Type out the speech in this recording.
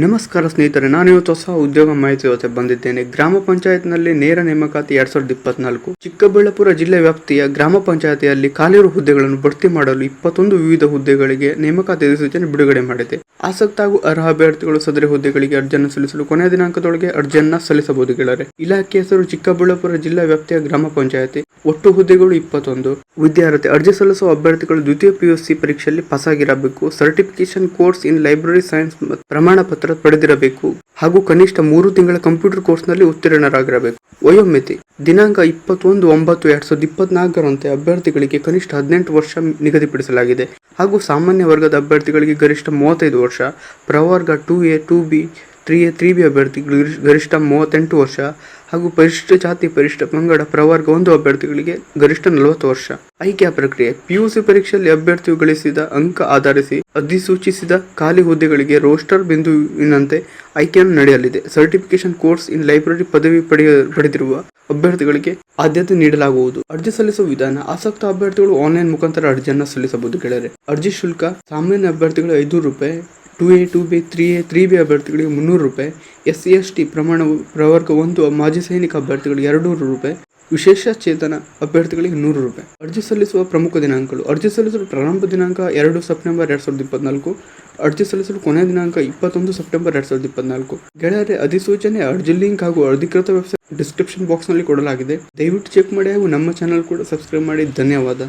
ನಮಸ್ಕಾರ ಸ್ನೇಹಿತರೆ, ನಾನು ಇವತ್ತು ಹೊಸ ಉದ್ಯೋಗ ಮಾಹಿತಿ ಜೊತೆ ಬಂದಿದ್ದೇನೆ. ಗ್ರಾಮ ಪಂಚಾಯತ್ನಲ್ಲಿ ನೇರ ನೇಮಕಾತಿ 2024. ಚಿಕ್ಕಬಳ್ಳಾಪುರ ಜಿಲ್ಲೆ ವ್ಯಾಪ್ತಿಯ ಗ್ರಾಮ ಪಂಚಾಯತಿಯಲ್ಲಿ ಖಾಲಿರುವ ಹುದ್ದೆಗಳನ್ನು ಭರ್ತಿ ಮಾಡಲು 21 ವಿವಿಧ ಹುದ್ದೆಗಳಿಗೆ ನೇಮಕಾತಿ ಅಧಿಸೂಚನೆ ಬಿಡುಗಡೆ ಮಾಡಿದೆ. ಆಸಕ್ತ ಹಾಗೂ ಅರ್ಹ ಅಭ್ಯರ್ಥಿಗಳು ಸದರಿ ಹುದ್ದೆಗಳಿಗೆ ಅರ್ಜಿಯನ್ನು ಸಲ್ಲಿಸಲು ಕೊನೆಯ ದಿನಾಂಕದೊಳಗೆ ಅರ್ಜಿಯನ್ನು ಸಲ್ಲಿಸಬಹುದು. ಗೆಳೆಯರೆ, ಇಲಾಖೆ ಹೆಸರು ಚಿಕ್ಕಬಳ್ಳಾಪುರ ಜಿಲ್ಲಾ ವ್ಯಾಪ್ತಿಯ ಗ್ರಾಮ ಪಂಚಾಯತಿ. ಒಟ್ಟು ಹುದ್ದೆಗಳು 21. ವಿದ್ಯಾರ್ಥಿ ಅರ್ಜಿ ಸಲ್ಲಿಸುವ ಅಭ್ಯರ್ಥಿಗಳು ದ್ವಿತೀಯ PUC ಪರೀಕ್ಷೆಯಲ್ಲಿ ಪಾಸ್ ಆಗಿರಬೇಕು. Certification course in library science ಪ್ರಮಾಣ ಪತ್ರ ಪಡೆದಿರಬೇಕು ಹಾಗೂ ಕನಿಷ್ಠ 3 ತಿಂಗಳ ಕಂಪ್ಯೂಟರ್ ಕೋರ್ಸ್ನಲ್ಲಿ ಉತ್ತೀರ್ಣರಾಗಿರಬೇಕು. ವಯೋಮಿತಿ ದಿನಾಂಕ 21/9/2024ರಂತೆ ಅಭ್ಯರ್ಥಿಗಳಿಗೆ ಕನಿಷ್ಠ 18 ವರ್ಷ ನಿಗದಿಪಡಿಸಲಾಗಿದೆ ಹಾಗೂ ಸಾಮಾನ್ಯ ವರ್ಗದ ಅಭ್ಯರ್ಥಿಗಳಿಗೆ ಗರಿಷ್ಠ 35 ವರ್ಷ, ಪ್ರವರ್ಗ 2A 2B 3A 3B ಅಭ್ಯರ್ಥಿಗಳಿಗೆ ಗರಿಷ್ಠ 38 ವರ್ಷ ಹಾಗೂ ಪರಿಶಿಷ್ಟ ಜಾತಿ ಪರಿಶಿಷ್ಟ ಪಂಗಡ ಪ್ರವರ್ಗ 1 ಅಭ್ಯರ್ಥಿಗಳಿಗೆ ಗರಿಷ್ಠ 40 ವರ್ಷ. ಆಯ್ಕೆಯ ಪ್ರಕ್ರಿಯೆ: PUC ಪರೀಕ್ಷೆಯಲ್ಲಿ ಅಭ್ಯರ್ಥಿಯು ಗಳಿಸಿದ ಅಂಕ ಆಧರಿಸಿ ಅಧಿಸೂಚಿಸಿದ ಖಾಲಿ ಹುದ್ದೆಗಳಿಗೆ ರೋಸ್ಟರ್ ಬಿಂದುವಿನಂತೆ ಆಯ್ಕೆಯನ್ನು ನಡೆಯಲಿದೆ. ಸರ್ಟಿಫಿಕೇಶನ್ ಕೋರ್ಸ್ ಇನ್ ಲೈಬ್ರರಿ ಪದವಿ ಪಡೆದಿರುವ ಅಭ್ಯರ್ಥಿಗಳಿಗೆ ಆದ್ಯತೆ ನೀಡಲಾಗುವುದು. ಅರ್ಜಿ ಸಲ್ಲಿಸುವ ವಿಧಾನ: ಆಸಕ್ತ ಅಭ್ಯರ್ಥಿಗಳು ಆನ್ಲೈನ್ ಮುಖಾಂತರ ಅರ್ಜಿಯನ್ನು ಸಲ್ಲಿಸಬಹುದು. ಗೆಳೆಯರೆ, ಅರ್ಜಿ ಶುಲ್ಕ: ಸಾಮಾನ್ಯ ಅಭ್ಯರ್ಥಿಗಳು 500 ರೂಪಾಯಿ, 2A 2B 3A 3B ಅಭ್ಯರ್ಥಿಗಳಿಗೆ 300 ರೂಪಾಯಿ, SC ST ಪ್ರವರ್ಗ 1 ಮಾಜಿ ಸೈನಿಕ ಅಭ್ಯರ್ಥಿಗಳಿಗೆ 200 ರೂಪಾಯಿ, ವಿಶೇಷ ಚೇತನ ಅಭ್ಯರ್ಥಿಗಳಿಗೆ 100 ರೂಪಾಯಿ. ಅರ್ಜಿ ಸಲ್ಲಿಸುವ ಪ್ರಮುಖ ದಿನಾಂಕಗಳು: ಅರ್ಜಿ ಸಲ್ಲಿಸಲು ಪ್ರಾರಂಭ ದಿನಾಂಕ 2 ಸೆಪ್ಟೆಂಬರ್ 2024. ಅರ್ಜಿ ಸಲ್ಲಿಸಲು ಕೊನೆಯ ದಿನಾಂಕ 21 ಸೆಪ್ಟೆಂಬರ್ 2024. ಗೆಳೆಯರೆ, ಅಧಿಸೂಚನೆ, ಅರ್ಜಿ ಲಿಂಕ್ ಹಾಗೂ ಅಧಿಕೃತ ವೆಬ್ಸೈಟ್ ಡಿಸ್ಕ್ರಿಪ್ಷನ್ ಬಾಕ್ಸ್ ನಲ್ಲಿ ಕೊಡಲಾಗಿದೆ. ದಯವಿಟ್ಟು ಚೆಕ್ ಮಾಡಿ ಹಾಗೂ ನಮ್ಮ ಚಾನಲ್ ಕೂಡ ಸಬ್ಸ್ಕ್ರೈಬ್ ಮಾಡಿ. ಧನ್ಯವಾದ.